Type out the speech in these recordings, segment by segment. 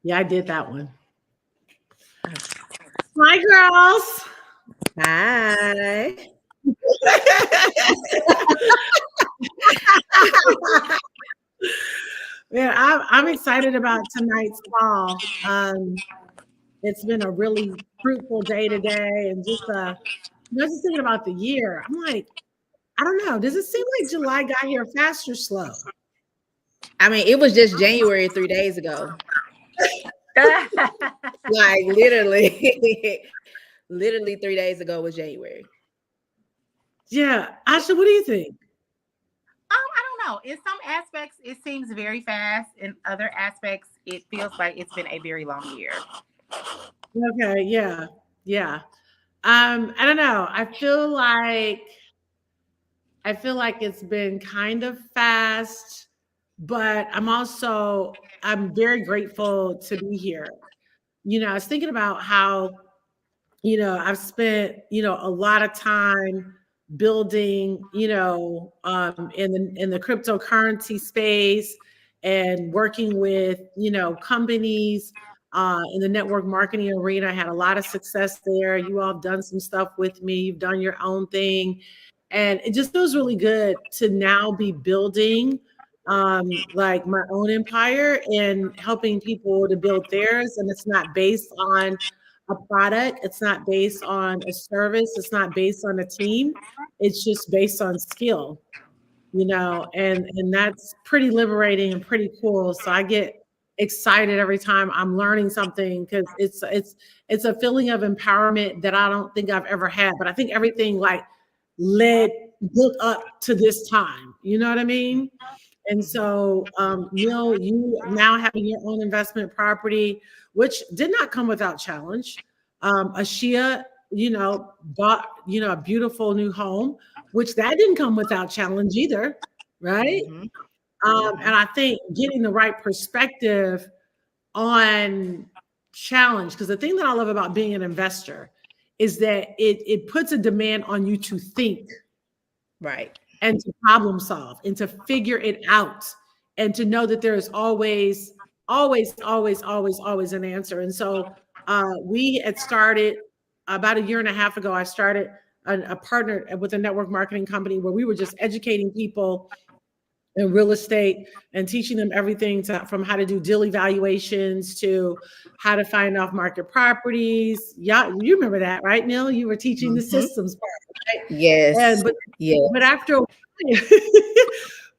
Yeah, I did that one. Hi, girls. Hi. Man, I'm excited about tonight's call. It's been a really fruitful day today, and just thinking about the year. I'm like, I don't know. Does it seem like July got here fast or slow? I mean, it was just January 3 days ago. Like literally, literally 3 days ago was January. Yeah, Asha, what do you think? I don't know. In some aspects, it seems very fast. In other aspects, it feels like it's been a very long year. Okay, yeah, yeah. I don't know. I feel like it's been kind of fast, but I'm very grateful to be here. I was thinking about how, I've spent, a lot of time building, in the cryptocurrency space and working with, companies in the network marketing arena. I had a lot of success there. You all have done some stuff with me. You've done your own thing. And it just feels really good to now be building like my own empire and helping people to build theirs. And it's not based on a product, it's not based on a service, it's not based on a team, it's just based on skill, and that's pretty liberating and pretty cool. So I get excited every time I'm learning something because it's a feeling of empowerment that I don't think I've ever had. But I think everything like led built up to this time. You know what I mean? And so, Neil, you now having your own investment property, which did not come without challenge. Ashia, bought, a beautiful new home, which that didn't come without challenge either, right? And I think getting the right perspective on challenge, because the thing that I love about being an investor is that it puts a demand on you to think, Right. and to problem solve and to figure it out and to know that there is always, always, always, always, always an answer. And so we had started about a year and a half ago. I started a partner with a network marketing company where we were just educating people in real estate and teaching them everything from how to do deal evaluations to how to find off market properties. Yeah, you remember that, right, Neil? You were teaching the systems part, right? Yes. Yes. But after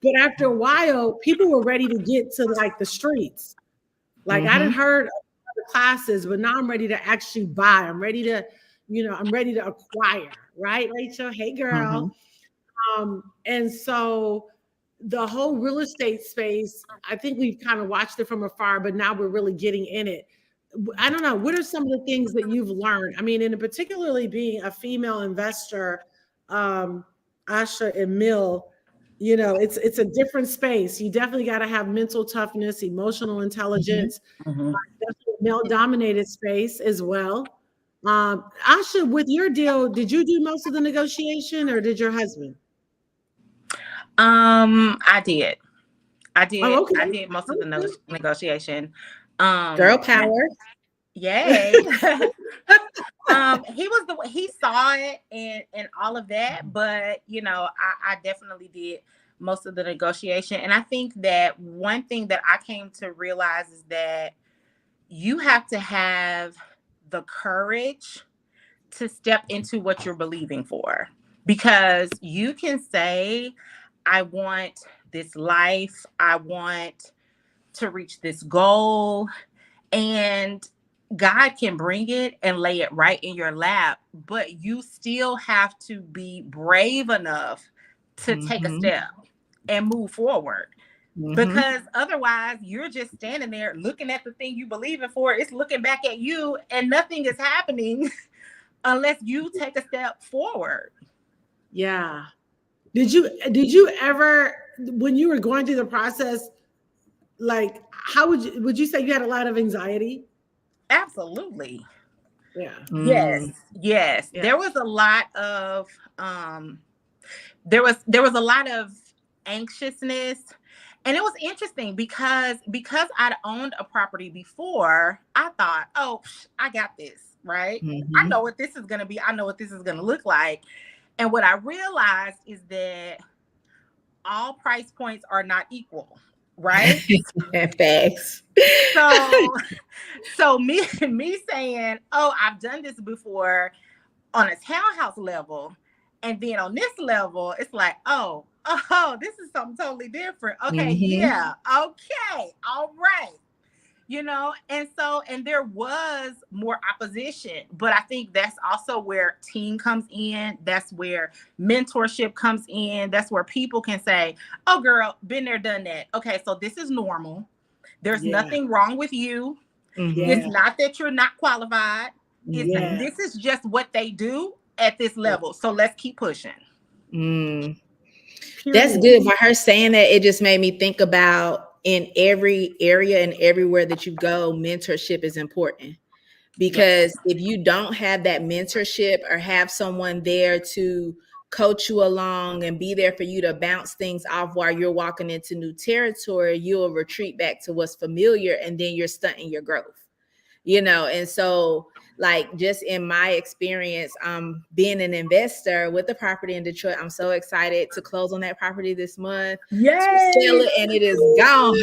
but after a while, people were ready to get to like the streets. Like I didn't heard of the classes, but now I'm ready to actually buy. I'm ready to acquire, right, Rachel? Hey girl. And so the whole real estate space, I think we've kind of watched it from afar, but now we're really getting in it. I don't know. What are some of the things that you've learned? I mean, and particularly being a female investor, Asha and Mill, it's a different space. You definitely got to have mental toughness, emotional intelligence, definitely male dominated space as well. Asha, with your deal, did you do most of the negotiation or did your husband? I did. I Oh, did. okay. I did most of the negotiation. Girl power. Yay. He saw it and all of that, but I definitely did most of the negotiation. And I think that one thing that I came to realize is that you have to have the courage to step into what you're believing for, because you can say, I want this life, I want to reach this goal, and God can bring it and lay it right in your lap, but you still have to be brave enough to take a step and move forward. Because otherwise, you're just standing there looking at the thing you believe in for. It's looking back at you, and nothing is happening unless you take a step forward. Yeah. Did you ever, when you were going through the process, like how would you say you had a lot of anxiety? Absolutely. Yeah. Yes. Yes. Yeah. There was a lot of there was a lot of anxiousness, And it was interesting because I'd owned a property before, I thought, oh, I got this, right? I know what this is going to be. I know what this is going to look like. And what I realized is that all price points are not equal, right? Facts. So me saying, oh, I've done this before on a townhouse level, and then on this level, it's like, oh, this is something totally different. Okay, yeah, okay, all right. You know, and there was more opposition, but I think that's also where team comes in. That's where mentorship comes in. That's where people can say, oh, girl, been there, done that. Okay, so this is normal. There's nothing wrong with you. It's not that you're not qualified. This is just what they do at this level. So let's keep pushing. That's good. By her saying that, it just made me think about, in every area and everywhere that you go, mentorship is important, because if you don't have that mentorship or have someone there to coach you along and be there for you to bounce things off while you're walking into new territory, you'll retreat back to what's familiar, and then you're stunting your growth, you know. And so, like, just in my experience, being an investor with the property in Detroit, I'm so excited to close on that property this month. To sell it, and it is gone.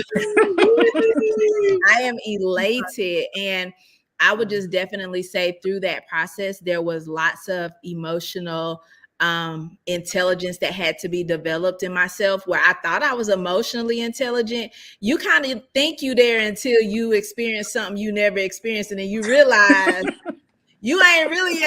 I am elated. And I would just definitely say through that process, there was lots of emotional intelligence that had to be developed in myself, where I thought I was emotionally intelligent. You kind of think you there until you experience something you never experienced, and then you realize you ain't really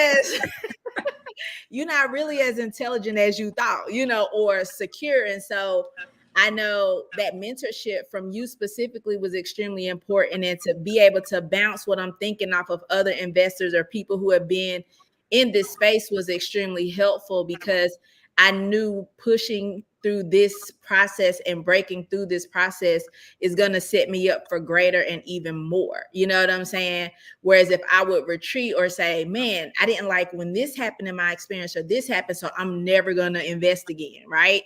you're not really as intelligent as you thought, you know, or secure. And so I know that mentorship from you specifically was extremely important, and to be able to bounce what I'm thinking off of other investors or people who have been in this space was extremely helpful, because I knew pushing through this process and breaking through this process is going to set me up for greater and even more. You know what I'm saying? Whereas if I would retreat or say, man, I didn't like when this happened in my experience, or this happened, so I'm never going to invest again, right?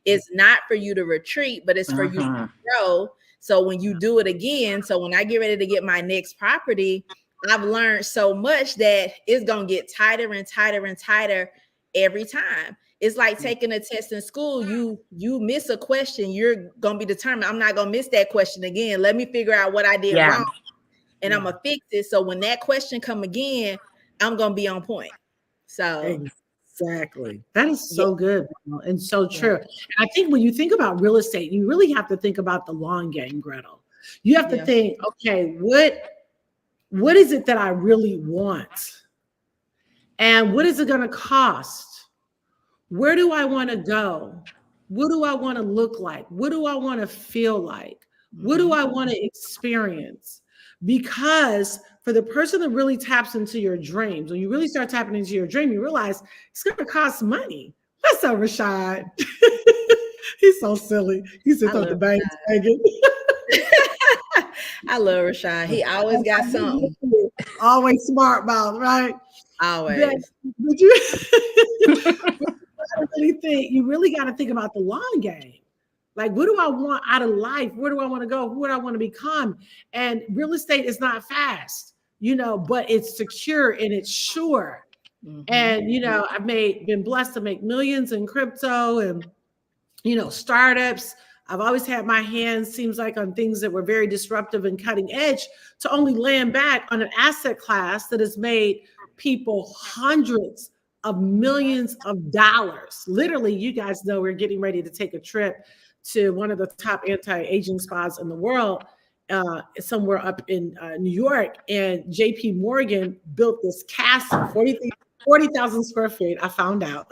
It's not for you to retreat, but it's for you to grow. So when you do it again, so when I get ready to get my next property, I've learned so much that it's going to get tighter and tighter and tighter every time. It's like taking a test in school. You miss a question, you're going to be determined, I'm not going to miss that question again. Let me figure out what I did wrong, and I'm going to fix it. So when that question come again, I'm going to be on point. So exactly. That is so good and so true. And I think when you think about real estate, you really have to think about the long game, Gretel. You have to think, okay, what is it that I really want? And what is it going to cost? Where do I want to go? What do I want to look like? What do I want to feel like? What do I want to experience? Because for the person that really taps into your dreams, when you really start tapping into your dream, you realize it's going to cost money. What's up, Rashad? He's so silly. He sits on the bank. I love Rashad. He always got something. Always smart mouth, right? Always. But you really think you really got to think about the long game. Like, what do I want out of life? Where do I want to go? Who do I want to become? And real estate is not fast, you know, but it's secure and it's sure. And, you know, I've been blessed to make millions in crypto and, you know, startups. I've always had my hands, seems like, on things that were very disruptive and cutting edge, to only land back on an asset class that has made people hundreds of millions of dollars. Literally, you guys know we're getting ready to take a trip to one of the top anti-aging spas in the world, somewhere up in New York. And JP Morgan built this castle, 40,000 square feet, I found out.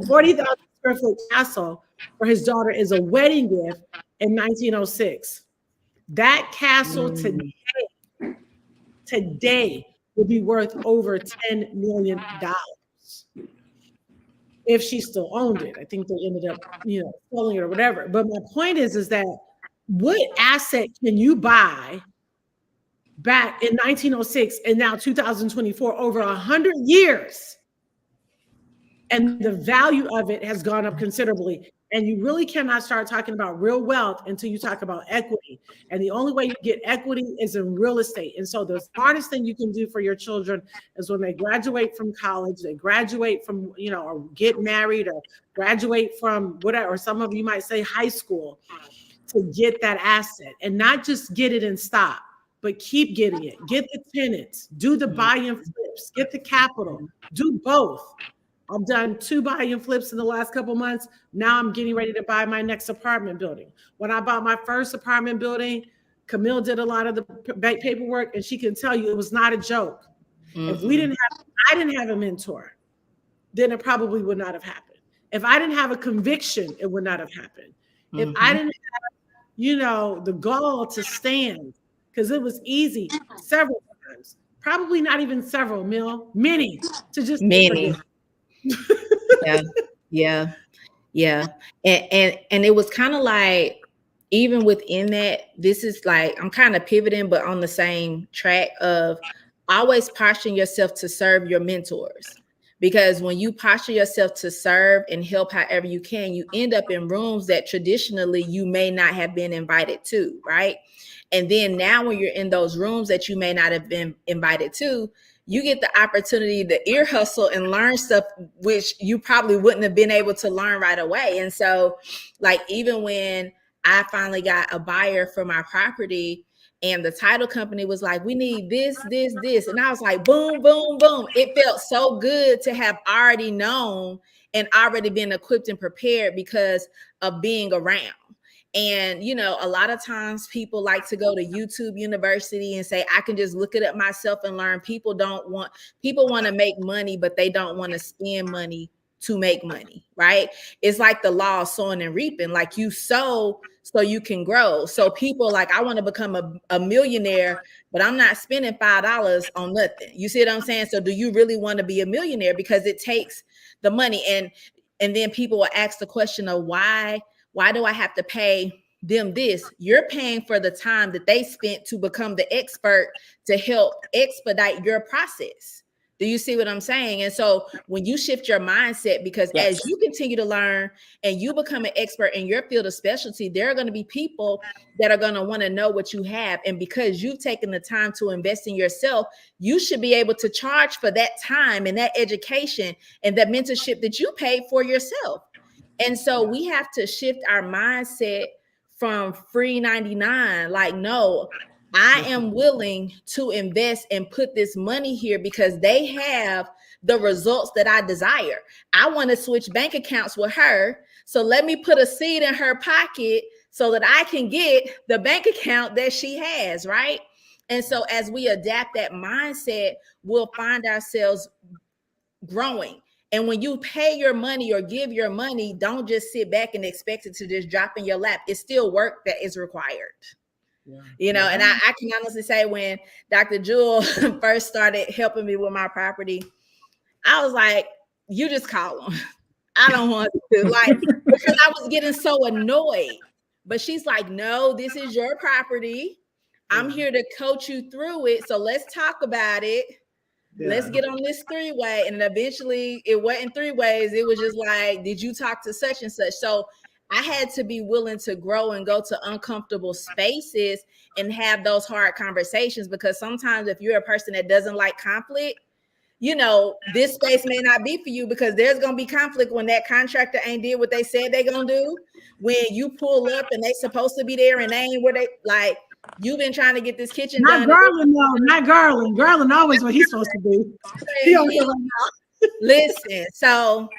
40,000 square foot castle for his daughter is a wedding gift in 1906. That castle today would be worth over $10 million if she still owned it. I think they ended up, you know, selling it or whatever. But my point is that what asset can you buy back in 1906 and now 2024, over 100 years? And the value of it has gone up considerably. And you really cannot start talking about real wealth until you talk about equity. And the only way you get equity is in real estate. And so the smartest thing you can do for your children is when they graduate from college, they graduate from, or get married or graduate from whatever, or some of you might say high school, to get that asset and not just get it and stop, but keep getting it. Get the tenants, do the buy and flips, get the capital, do both. I've done 2 buy and flips in the last couple of months. Now I'm getting ready to buy my next apartment building. When I bought my first apartment building, Camille did a lot of the paperwork, and she can tell you it was not a joke. If I didn't have a mentor, then it probably would not have happened. If I didn't have a conviction, it would not have happened. If I didn't have, the gall to stand, because it was easy several times, probably not even several, many, to just many. Yeah. And it was kind of like, even within that, this is like, I'm kind of pivoting, but on the same track of always posturing yourself to serve your mentors. Because when you posture yourself to serve and help however you can, you end up in rooms that traditionally you may not have been invited to, right? And then now when you're in those rooms that you may not have been invited to, you get the opportunity to ear hustle and learn stuff which you probably wouldn't have been able to learn right away. And so, like, even when I finally got a buyer for my property, and the title company was like, we need this. And I was like, boom, boom, boom. It felt so good to have already known and already been equipped and prepared because of being around. And, a lot of times people like to go to YouTube University and say, I can just look it up myself and learn. People want to make money, but they don't want to spend money to make money, right? It's like the law of sowing and reaping. Like, you sow so you can grow. So people like, I want to become a millionaire, but I'm not spending $5 on nothing. You see what I'm saying? So do you really want to be a millionaire? Because it takes the money. And then people will ask the question of why do I have to pay them this? You're paying for the time that they spent to become the expert to help expedite your process. Do you see what I'm saying? And so when you shift your mindset, because as you continue to learn and you become an expert in your field of specialty, there are going to be people that are going to want to know what you have. And because you've taken the time to invest in yourself, you should be able to charge for that time and that education and that mentorship that you paid for yourself. And so we have to shift our mindset from free 99. Like, no, I am willing to invest and put this money here because they have the results that I desire. I want to switch bank accounts with her. So let me put a seed in her pocket so that I can get the bank account that she has, right? And so as we adapt that mindset, we'll find ourselves growing. And when you pay your money or give your money, don't just sit back and expect it to just drop in your lap. It's still work that is required. Yeah. And I can honestly say when Dr. Jewel first started helping me with my property, I was like, you just call them. I don't want to, because I was getting so annoyed. But she's like, no, this is your property. I'm here to coach you through it. So let's talk about it. Yeah. Let's get on this 3-way. And eventually it wasn't 3 ways. It was just like, did you talk to such and such? So I had to be willing to grow and go to uncomfortable spaces and have those hard conversations, because sometimes if you're a person that doesn't like conflict, this space may not be for you, because there's going to be conflict when that contractor ain't did what they said they're going to do. When you pull up and they supposed to be there and they ain't where they, like, you've been trying to get this kitchen done. Not Garland. Garland always what he's supposed to do. Listen, so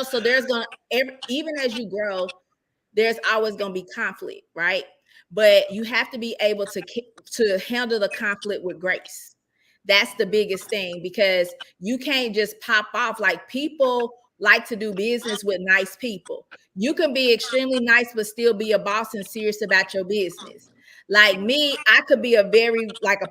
so there's even as you grow, there's always going to be conflict, right? But you have to be able to handle the conflict with grace. That's the biggest thing, because you can't just pop off. Like, people like to do business with nice people. You can be extremely nice, but still be a boss and serious about your business. Like me, I could be a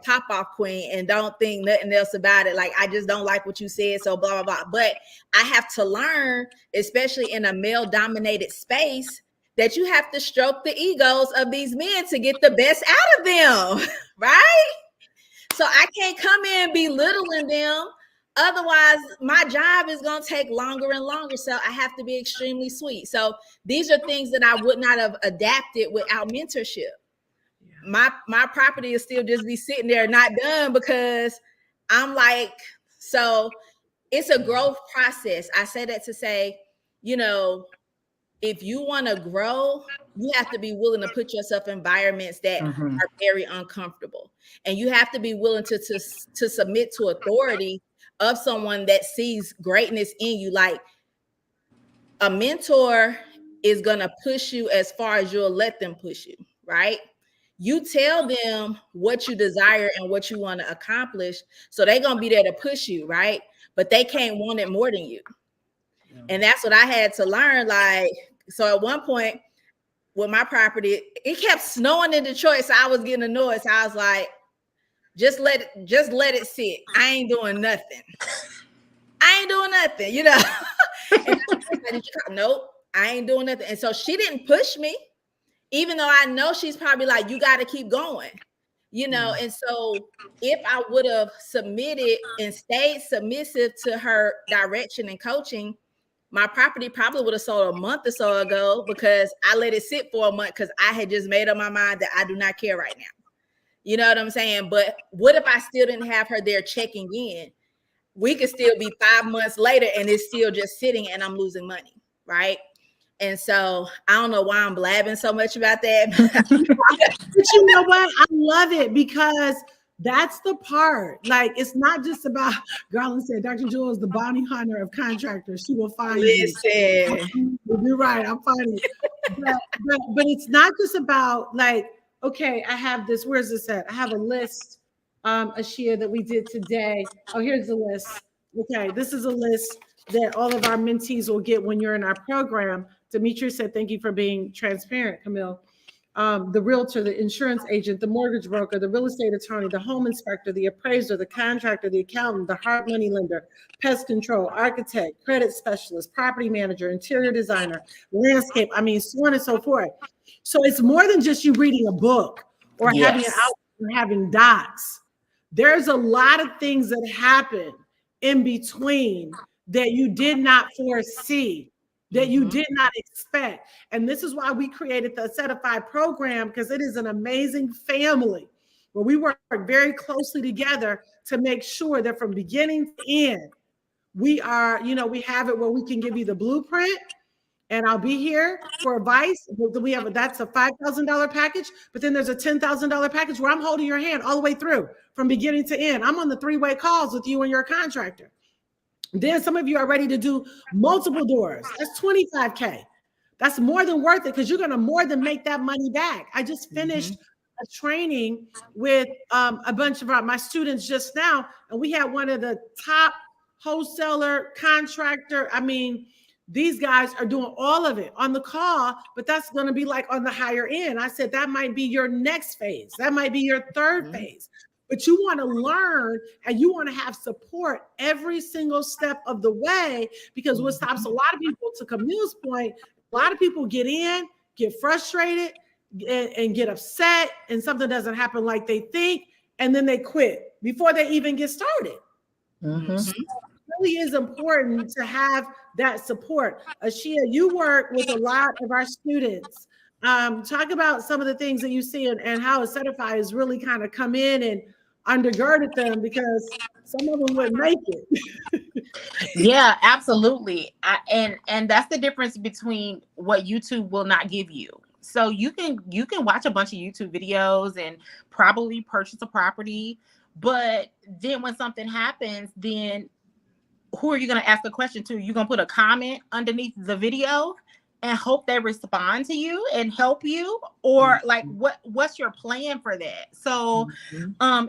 pop-off queen and don't think nothing else about it. Like, I just don't like what you said, so blah, blah, blah. But I have to learn, especially in a male-dominated space, that you have to stroke the egos of these men to get the best out of them, right? So I can't come in belittling them, Otherwise, my job is going to take longer and longer. So I have to be extremely sweet. So these are things that I would not have adapted without mentorship. My property is still just be sitting there not done because I'm like, so it's a growth process. I say that to say, you know, if you want to grow, you have to be willing to put yourself in environments that are very uncomfortable. And you have to be willing to submit to authority of someone that sees greatness in you. Like a mentor is going to push you as far as you'll let them push you, right? You tell them what you desire and what you want to accomplish. So they're going to be there to push you, right? But they can't want it more than you. Yeah. And that's what I had to learn. Like, so at one point with my property, it kept snowing in Detroit. So I was getting annoyed. So I was like, just let it sit. I ain't doing nothing. You know? And I was like, nope, I ain't doing nothing. And so she didn't push me, even though I know she's probably like, you got to keep going, you know? And so if I would have submitted and stayed submissive to her direction and coaching, my property probably would have sold a month or so ago because I let it sit for a month because I had just made up my mind that I do not care right now. You know what I'm saying? But what if I still didn't have her there checking in? We could still be 5 months later and it's still just sitting and I'm losing money, right? And so I don't know why I'm blabbing so much about that. But you know what? I love it because that's the part. Like, it's not just about, Garland said, Dr. Jewel is the bounty hunter of contractors. She will find you. You're right. I'm finding it. But it's not just about like, okay, I have this. Where's this at? I have a list, Ashia, that we did today. Oh, here's the list. Okay, this is a list that all of our mentees will get when you're in our program. Demetria said, thank you for being transparent, Camille. The realtor, the insurance agent, the mortgage broker, the real estate attorney, the home inspector, the appraiser, the contractor, the accountant, the hard money lender, pest control, architect, credit specialist, property manager, interior designer, landscape, I mean, so on and so forth. So it's more than just you reading a book or having an outline or having docs. There's a lot of things that happen in between that you did not foresee, that you did not expect. And this is why we created the Certified program, because it is an amazing family where we work very closely together to make sure that from beginning to end, we are, you know, we have it where we can give you the blueprint. And I'll be here for advice. We have that's a $5,000 package, but then there's a $10,000 package where I'm holding your hand all the way through from beginning to end. I'm on the 3-way calls with you and your contractor. Then some of you are ready to do multiple doors. That's $25K. That's more than worth it because you're going to more than make that money back. I just finished a training with a bunch of my students just now, and we had one of the top wholesaler contractor. I mean, these guys are doing all of it on the call, but that's going to be like on the higher end. I said, that might be your next phase. That might be your third phase. But you want to learn and you want to have support every single step of the way, because what stops a lot of people, to Camille's point, a lot of people get in, get frustrated and get upset, and something doesn't happen like they think, and then they quit before they even get started. So it really is important to have that support. Ashia, you work with a lot of our students. Talk about some of the things that you see and how a Certified has really kind of come in and undergirded them, because some of them wouldn't make it. Yeah, absolutely. And that's the difference between what YouTube will not give you. So you can watch a bunch of YouTube videos and probably purchase a property, but then when something happens, then who are you going to ask a question to? You're going to put a comment underneath the video and hope they respond to you and help you, or like what's your plan for that? So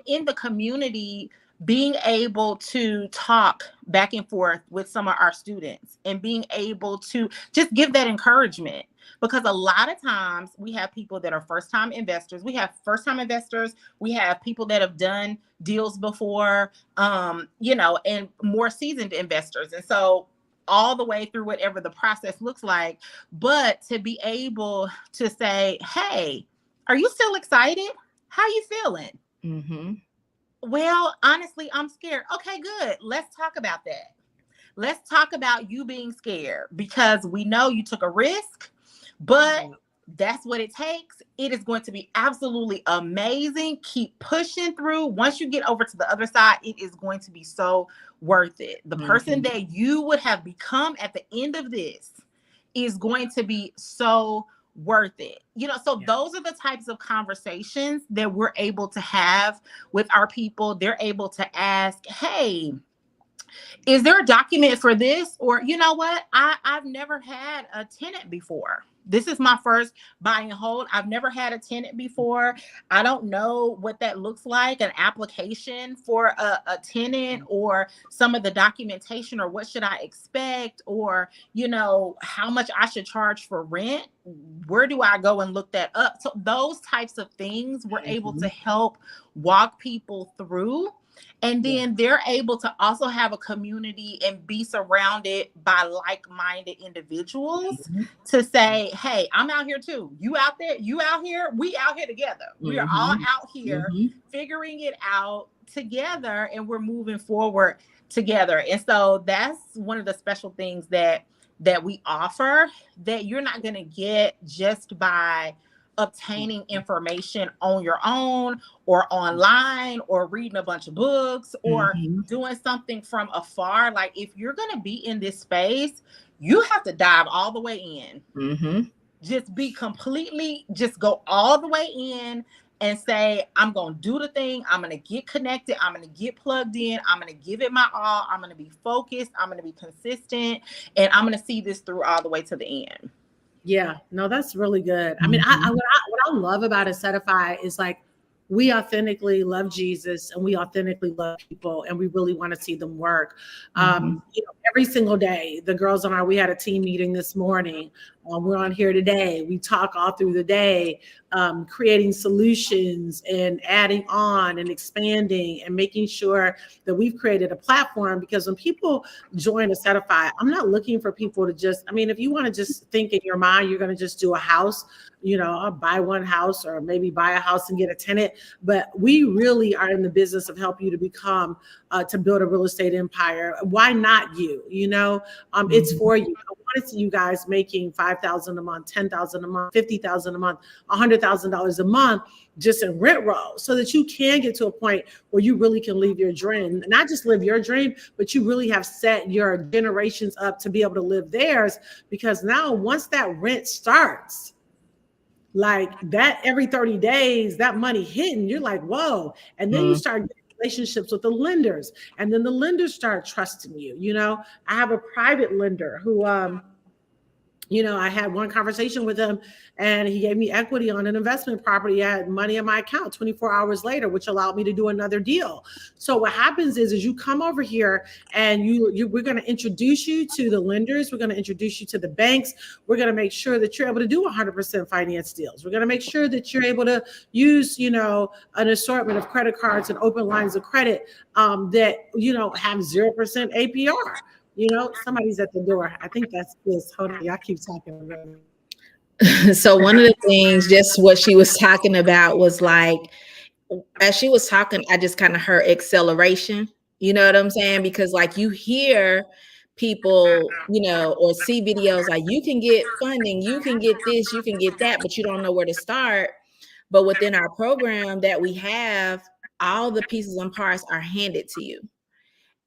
in the community, being able to talk back and forth with some of our students and being able to just give that encouragement, because a lot of times we have people that are first-time investors. We have first-time investors. We have people that have done deals before, you know, and more seasoned investors. And so all the way through whatever the process looks like, but to be able to say, hey, are you still excited? How are you feeling? Well, honestly, I'm scared. Okay, good. Let's talk about that. Let's talk about you being scared, because we know you took a risk, but that's what it takes. It is going to be absolutely amazing. Keep pushing through. Once you get over to the other side, it is going to be so worth it. The person that you would have become at the end of this is going to be so worth it. So those are the types of conversations that we're able to have with our people. They're able to ask, hey, is there a document for this? Or, you know what? I've never had a tenant before. This is my first buy and hold. I've never had a tenant before. I don't know what that looks like, an application for a tenant, or some of the documentation, or what should I expect, or, how much I should charge for rent. Where do I go and look that up? So those types of things we're able to help walk people through. And then they're able to also have a community and be surrounded by like-minded individuals to say, hey, I'm out here too. You out there, you out here, we out here together. We are all out here figuring it out together, and we're moving forward together. And so that's one of the special things that we offer, that you're not going to get just by obtaining information on your own, or online, or reading a bunch of books, or doing something from afar. Like, if you're going to be in this space, you have to dive all the way in. Just go all the way in and say, I'm going to do the thing. I'm going to get connected. I'm going to get plugged in. I'm going to give it my all. I'm going to be focused. I'm going to be consistent, and I'm going to see this through all the way to the end. Yeah, no, that's really good. I mean, what I love about Aesthetify is, like, we authentically love Jesus, and we authentically love people, and we really want to see them work. Every single day, the girls and I, we had a team meeting this morning. We're on here today. We talk all through the day, creating solutions and adding on and expanding and making sure that we've created a platform. Because when people join Aesthetify, I'm not looking for people to just, if you want to just think in your mind, you're going to just do a house, I'll buy one house, or maybe buy a house and get a tenant. But we really are in the business of helping you to become, to build a real estate empire. Why not you? It's for you. I want to see you guys making $5,000 a month, $10,000 a month, $50,000 a month, $100,000 a month, just in rent roll, so that you can get to a point where you really can live your dream. Not just live your dream, but you really have set your generations up to be able to live theirs. Because now, once that rent starts, like that, every 30 days, that money hitting, you're like, whoa. And then you start getting relationships with the lenders, and then the lenders start trusting you. I have a private lender who, I had one conversation with him, and he gave me equity on an investment property. I had money in my account 24 hours later, which allowed me to do another deal. So what happens is you come over here, and we're going to introduce you to the lenders. We're going to introduce you to the banks. We're going to make sure that you're able to do 100% finance deals. We're going to make sure that you're able to use, an assortment of credit cards and open lines of credit that, have 0% APR. Somebody's at the door. I think that's this. Hold on, y'all keep talking. So one of the things, just what she was talking about, was like, as she was talking, I just kind of heard acceleration. You know what I'm saying? Because, like, you hear people, or see videos like, you can get funding, you can get this, you can get that, but you don't know where to start. But within our program that we have, all the pieces and parts are handed to you.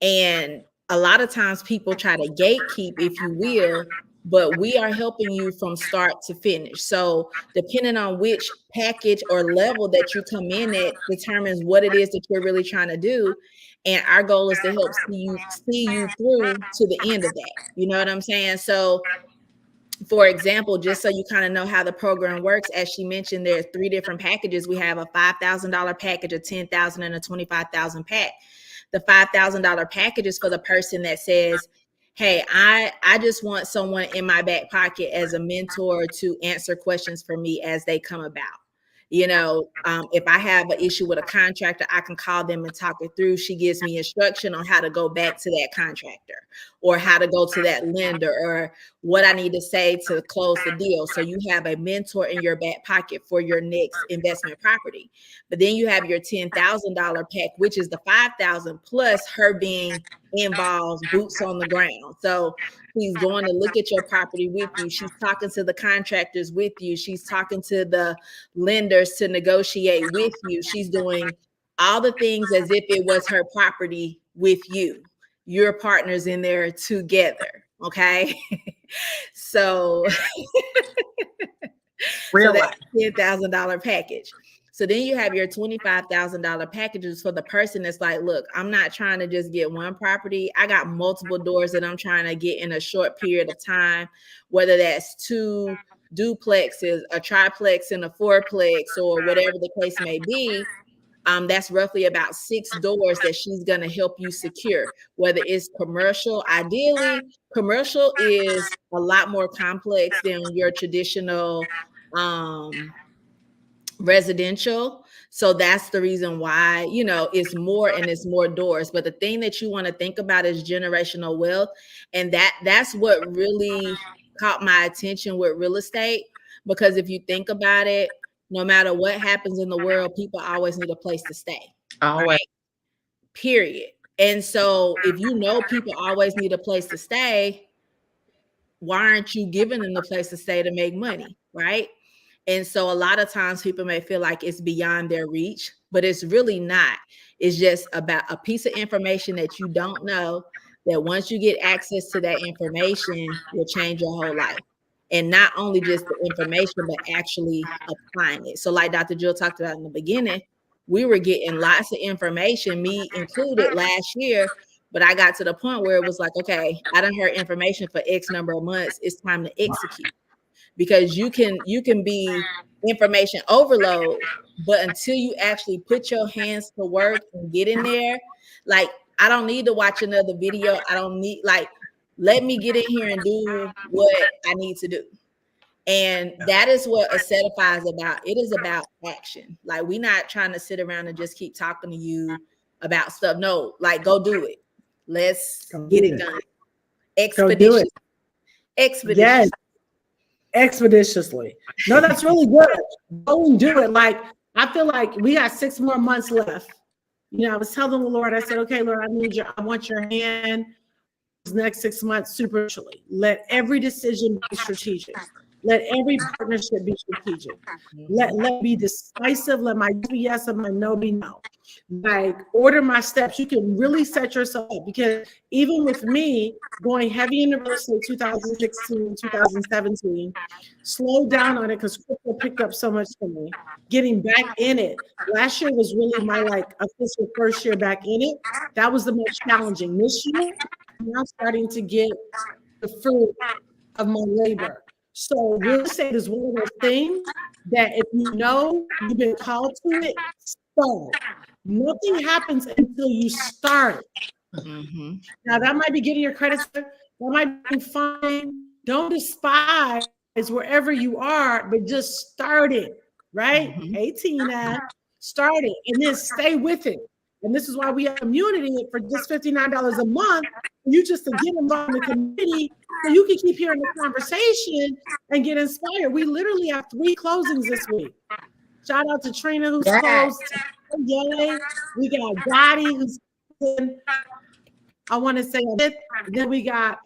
And a lot of times people try to gatekeep, if you will, but we are helping you from start to finish. So depending on which package or level that you come in at determines what it is that you're really trying to do. And our goal is to help see you through to the end of that. You know what I'm saying? So, for example, just so you kind of know how the program works, as she mentioned, there are 3 different packages. We have a $5,000 package, a $10,000, and a $25,000 pack. The $5,000 package is for the person that says, hey, I just want someone in my back pocket as a mentor to answer questions for me as they come about. If I have an issue with a contractor, I can call them and talk it through. She gives me instruction on how to go back to that contractor or how to go to that lender or what I need to say to close the deal. So you have a mentor in your back pocket for your next investment property. But then you have your $10,000 pack, which is the $5,000 plus her being involved, boots on the ground. So she's going to look at your property with you. She's talking to the contractors with you. She's talking to the lenders to negotiate with you. She's doing all the things as if it was her property with you. You're partners in there together. Okay. So, so that's $10,000 package. So then you have your $25,000 packages for the person that's like, look, I'm not trying to just get one property. I got multiple doors that I'm trying to get in a short period of time, whether that's 2 duplexes, a triplex, and a fourplex, or whatever the case may be. That's roughly about 6 doors that she's going to help you secure, whether it's commercial. Ideally, commercial is a lot more complex than your traditional residential. So that's the reason why, it's more and it's more doors. But the thing that you want to think about is generational wealth. And that's what really caught my attention with real estate, because if you think about it, no matter what happens in the world, people always need a place to stay. Always. Right? Period. And so if people always need a place to stay, why aren't you giving them the place to stay to make money? Right. And so a lot of times people may feel like it's beyond their reach, but it's really not. It's just about a piece of information that you don't know, that once you get access to that information will change your whole life. And not only just the information, but actually applying it. So like Dr. Jill talked about in the beginning, we were getting lots of information, me included, last year. But I got to the point where it was like, okay, I done heard information for X number of months. It's time to execute. Because you can be information overload, but until you actually put your hands to work and get in there, like, I don't need to watch another video. I don't need, let me get in here and do what I need to do. And that is what Accetify is about. It is about action. Like, we're not trying to sit around and just keep talking to you about stuff. No, go do it. Let's get it done. Expeditiously. Yes. Expeditiously. No, that's really good. Go and do it. I feel like we got 6 more months left. I was telling the Lord, I said, okay, Lord, I want your hand these next 6 months supernaturally. Let every decision be strategic. Let every partnership be strategic. Let be decisive. Let my yes and my no be no. Order my steps. You can really set yourself up, because even with me going heavy into real estate 2016, 2017, slowed down on it because crypto picked up so much for me. Getting back in it. Last year was really my official first year back in it. That was the most challenging. This year, I'm now starting to get the fruit of my labor. So real estate is one of those things that if you've been called to it, start. Nothing happens until you start. Mm-hmm. Now that might be getting your credit, that might be fine. Don't despise wherever you are, but just start it, right? Mm-hmm. Hey, Tina, start it and then stay with it. And this is why we have community for just $59 a month. You just to get involved in the community so you can keep hearing the conversation and get inspired. We literally have 3 closings this week. Shout out to Trina who's closed. Yay. We got Gotti who's in. I want to say then we got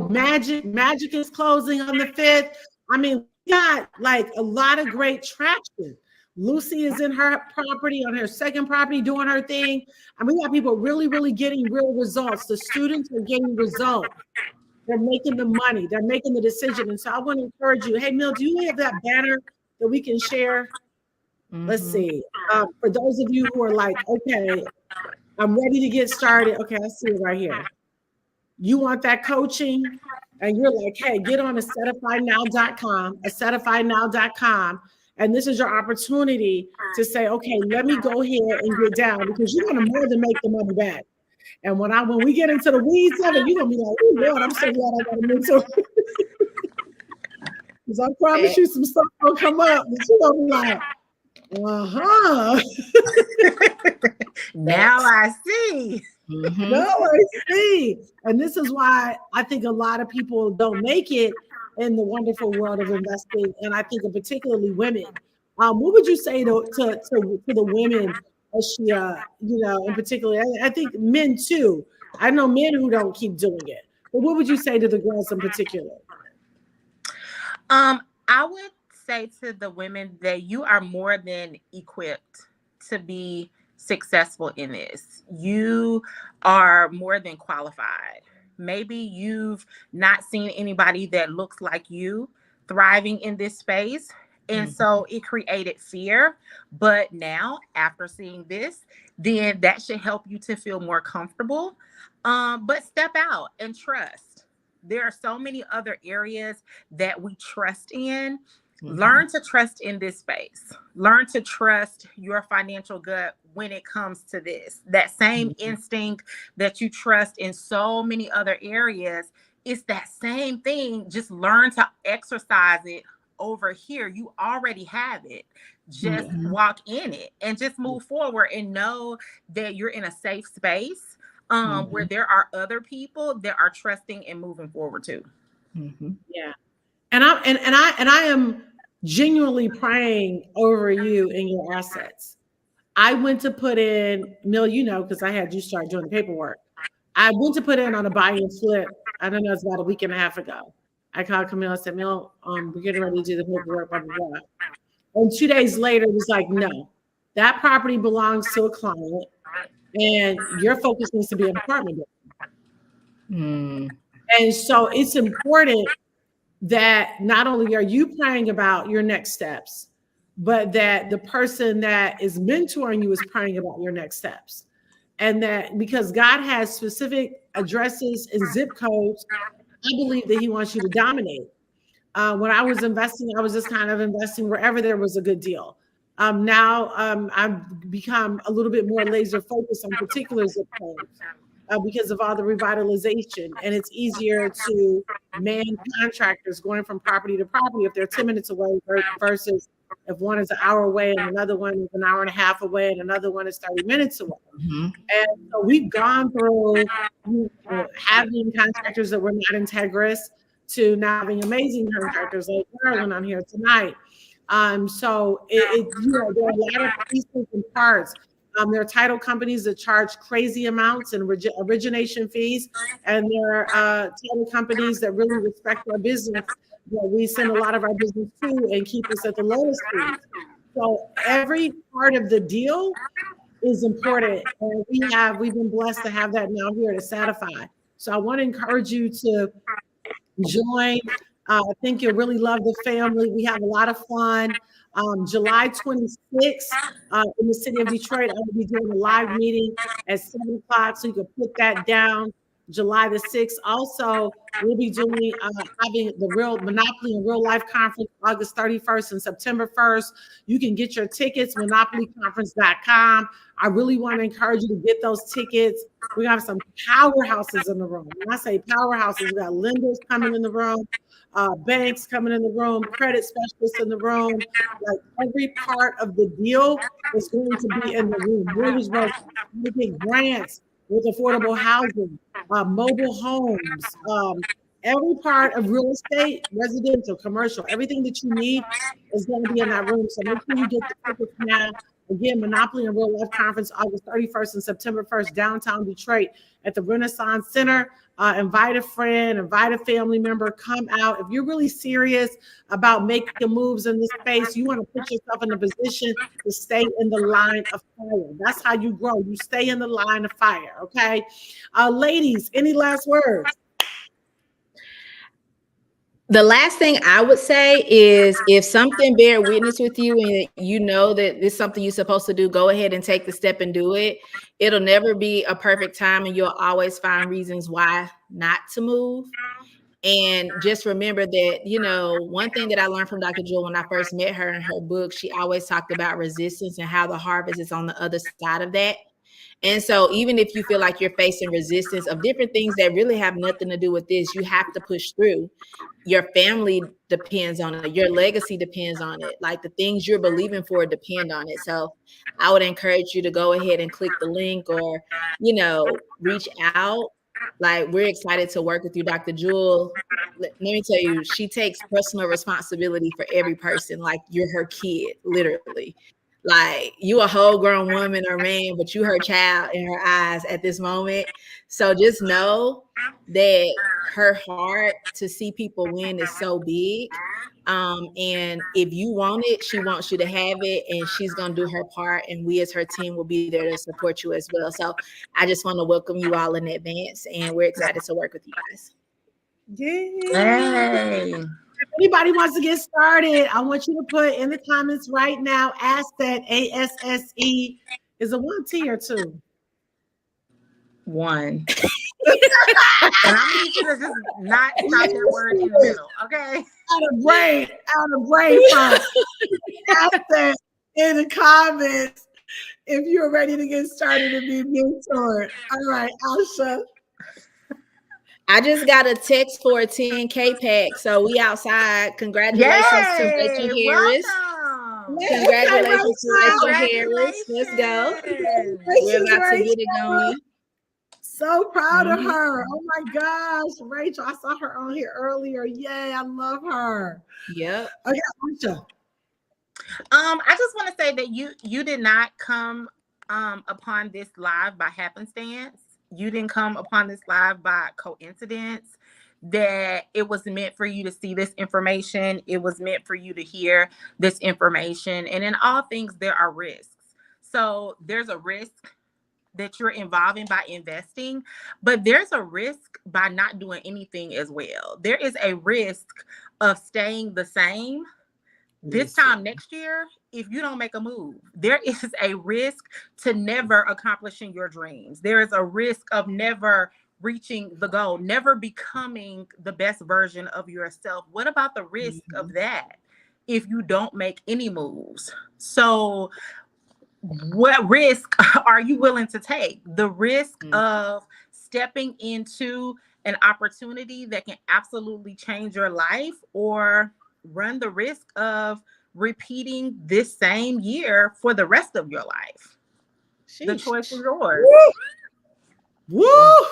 Magic. Magic is closing on the 5th. I mean, we got a lot of great traction. Lucy is in her property, on her second property, doing her thing. And we got people really, really getting real results. The students are getting results. They're making the money. They're making the decision. And so I want to encourage you. Hey, Mill, do you have that banner that we can share? Mm-hmm. Let's see. For those of you who are okay, I'm ready to get started. Okay, I see it right here. You want that coaching? And you're like, hey, get on accetifynow.com. And this is your opportunity to say, okay, let me go here and get down, because you're going to more than make the money back. And when we get into the weeds of it, you're going to be like, oh, Lord, I'm so glad I got a mentor. Because I promise you some stuff will come up that you're gonna be like, uh-huh. Now I see. Mhm. No, I see. And this is why I think a lot of people don't make it in the wonderful world of investing. And I think particularly women. What would you say to the women, Ashia, in particular? I think men too. I know men who don't keep doing it. But what would you say to the girls in particular? I would say to the women that you are more than equipped to be successful in this. You are more than qualified. Maybe you've not seen anybody that looks like you thriving in this space. And so it created fear. But now, after seeing this, then that should help you to feel more comfortable. But step out and trust. There are so many other areas that we trust in. Learn to trust in this space. Learn to trust your financial gut when it comes to this. That same instinct that you trust in so many other areas, it's that same thing. Just learn to exercise it over here. You already have it. Just walk in it and just move forward and know that you're in a safe space where there are other people that are trusting and moving forward too. Yeah. And I am genuinely praying over you and your assets. I went to put in, Mill, because I had you start doing the paperwork. I went to put in on a buy and flip. I don't know, it's about a week and a half ago. I called Camille and said, Mill, we're getting ready to do the paperwork, blah, blah, blah. And 2 days later, it was like, no, that property belongs to a client and your focus needs to be an apartment building. And so it's important that not only are you praying about your next steps, but that the person that is mentoring you is praying about your next steps. And that because God has specific addresses and zip codes, I believe that he wants you to dominate. When I was investing, I was just kind of investing wherever there was a good deal. Now I've become a little bit more laser focused on particular zip codes. Because of all the revitalization, and it's easier to man contractors going from property to property if they're 10 minutes away versus if one is an hour away and another one is an hour and a half away and another one is 30 minutes away. And so we've gone through having contractors that were not integrous to now having amazing contractors like Carolyn on here tonight. So there are a lot of pieces and parts. There are title companies that charge crazy amounts and origination fees, and there are title companies that really respect our business that we send a lot of our business to and keep us at the lowest fees. So every part of the deal is important, and we've been blessed to have that now here to Satisfy. So I want to encourage you to join. I think you'll really love the family. We have a lot of fun. July 26th in the city of Detroit, I will be doing a live meeting at 7 o'clock, so you can put that down. July the 6th. Also, we'll be doing having the Real Monopoly and Real Life Conference August 31st and September 1st. You can get your tickets, monopolyconference.com. I really want to encourage you to get those tickets. We have some powerhouses in the room. When I say powerhouses, we got lenders coming in the room, banks coming in the room, credit specialists in the room. Like every part of the deal is going to be in the room. Mortgage brokers, making grants with affordable housing, mobile homes, every part of real estate, residential, commercial, everything that you need is going to be in that room. So make sure you get the tickets now. Again, Monopoly and Real Life Conference, August 31st and September 1st, downtown Detroit at the Renaissance Center. Invite a friend, invite a family member, come out. If you're really serious about making moves in this space, you want to put yourself in a position to stay in the line of fire. That's how you grow. You stay in the line of fire, okay? Ladies, any last words? The last thing I would say is if something bear witness with you and you know that it's something you're supposed to do, go ahead and take the step and do it. It'll never be a perfect time and you'll always find reasons why not to move. And just remember that, one thing that I learned from Dr. Jewel when I first met her in her book, she always talked about resistance and how the harvest is on the other side of that. And so even if you feel like you're facing resistance of different things that really have nothing to do with this, you have to push through. Your family depends on it. Your legacy depends on it. Like the things you're believing for depend on it. So I would encourage you to go ahead and click the link or, reach out. Like, we're excited to work with you, Dr. Jewel. Let me tell you, she takes personal responsibility for every person. Like, you're her kid, literally. Like, you a whole grown woman or man, but you her child in her eyes at this moment. So just know that her heart to see people win is so big. And if you want it, she wants you to have it, and she's going to do her part. And we as her team will be there to support you as well. So I just want to welcome you all in advance, and we're excited to work with you guys. Yay. If anybody wants to get started, I want you to put in the comments right now, ASSE, ASSE. Is it 1 T or 2? 1. And I need you to just not stop that word in the middle, okay? Out of brain funk. ASSE in the comments if you're ready to get started and be mentored. All right, Asha. I just got a text for a 10K pack, so we outside. Congratulations to Rachel Harris. Welcome. Congratulations to Rachel Harris. Let's go. We're about to get it going. So proud of her. Oh my gosh, Rachel, I saw her on here earlier. Yay, I love her. Yep. Okay, Rachel. I just want to say that you did not come upon this live by happenstance. You didn't come upon this live by coincidence. That it was meant for you to see this information. It was meant for you to hear this information. And in all things, there are risks. So there's a risk that you're involving by investing, but there's a risk by not doing anything as well. There is a risk of staying the same this time next year if you don't make a move. There is a risk to never accomplishing your dreams. There is a risk of never reaching the goal, never becoming the best version of yourself. What about the risk of that if you don't make any moves? So what risk are you willing to take? The risk of stepping into an opportunity that can absolutely change your life, or run the risk of repeating this same year for the rest of your life? Sheesh. The choice is yours. Woo! Woo!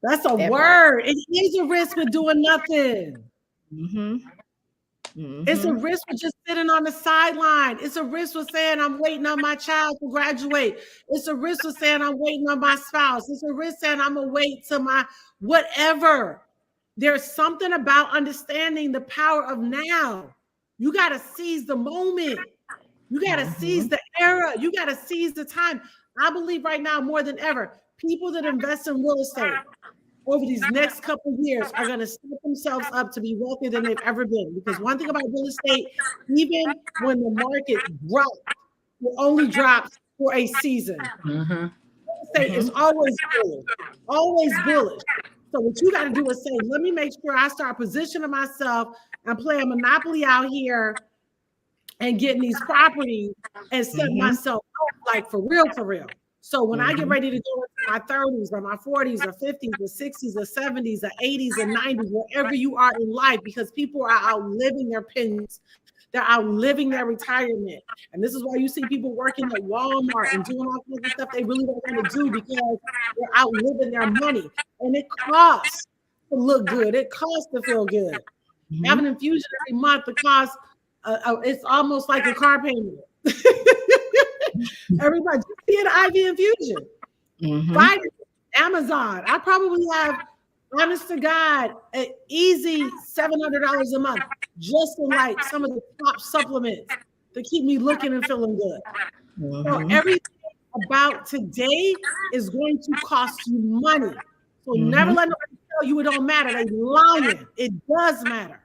That's a word. It is a risk with doing nothing. It's a risk with just sitting on the sideline. It's a risk with saying I'm waiting on my child to graduate. It's a risk with saying I'm waiting on my spouse. It's a risk saying I'm gonna wait till my whatever. There's something about understanding the power of now. You got to seize the moment. You got to seize the era. You got to seize the time. I believe right now more than ever, people that invest in real estate over these next couple of years are going to set themselves up to be wealthier than they've ever been. Because one thing about real estate, even when the market drops, it only drops for a season. Real estate is always bullish, always bullish. So what you got to do is say, let me make sure I start positioning myself and playing Monopoly out here and getting these properties and set myself up like for real, for real. So when I get ready to go into my 30s or my 40s or 50s or 60s or 70s or 80s or 90s, wherever you are in life, because people are outliving their pensions. They're outliving their retirement. And this is why you see people working at Walmart and doing all kinds of stuff they really don't want to do because they're outliving their money. And it costs to look good. It costs to feel good. Having an infusion every month, it costs, it's almost like a car payment. Everybody, just get an IV infusion. Find it, Amazon. I probably have, honest to God, an easy $700 a month just in like some of the top supplements to keep me looking and feeling good. So everything about today is going to cost you money. So never let nobody tell you it don't matter. They lying. It does matter.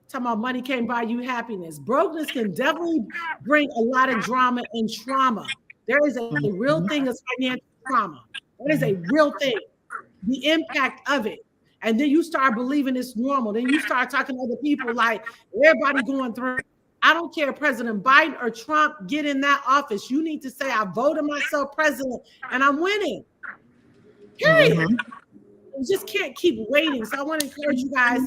Talking about money can't buy you happiness. Brokenness can definitely bring a lot of drama and trauma. There is a real thing as financial trauma. That is a real thing. The impact of it. And then you start believing it's normal. Then you start talking to other people like everybody going through. I don't care if President Biden or Trump get in that office. You need to say, I voted myself president and I'm winning. Period. You just can't keep waiting. So I want to encourage you guys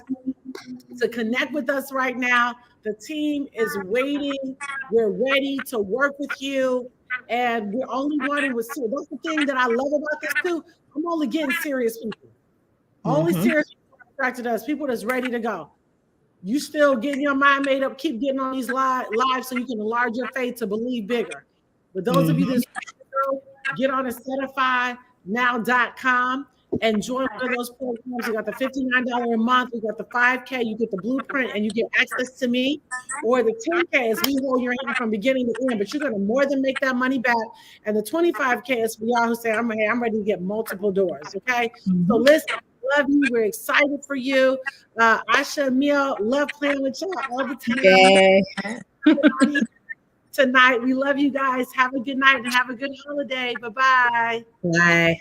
to connect with us right now. The team is waiting. We're ready to work with you. And we're only wanting with serious. That's the thing that I love about this too. I'm only getting serious people. Only serious people attracted us, people that's ready to go. You still getting your mind made up, keep getting on these lives so you can enlarge your faith to believe bigger. But those of you that get on Ascentifynow.com and join one of those programs. You got the $59 a month, you got the 5K, you get the blueprint, and you get access to me. Or the 10K is we hold your hand from beginning to end, but you're going to more than make that money back. And the 25K is for y'all who say, I'm ready to get multiple doors. Okay. So listen, love you. We're excited for you. Asha Emil, love playing with y'all all the time. Okay. Tonight, we love you guys. Have a good night and have a good holiday. Bye-bye. Bye.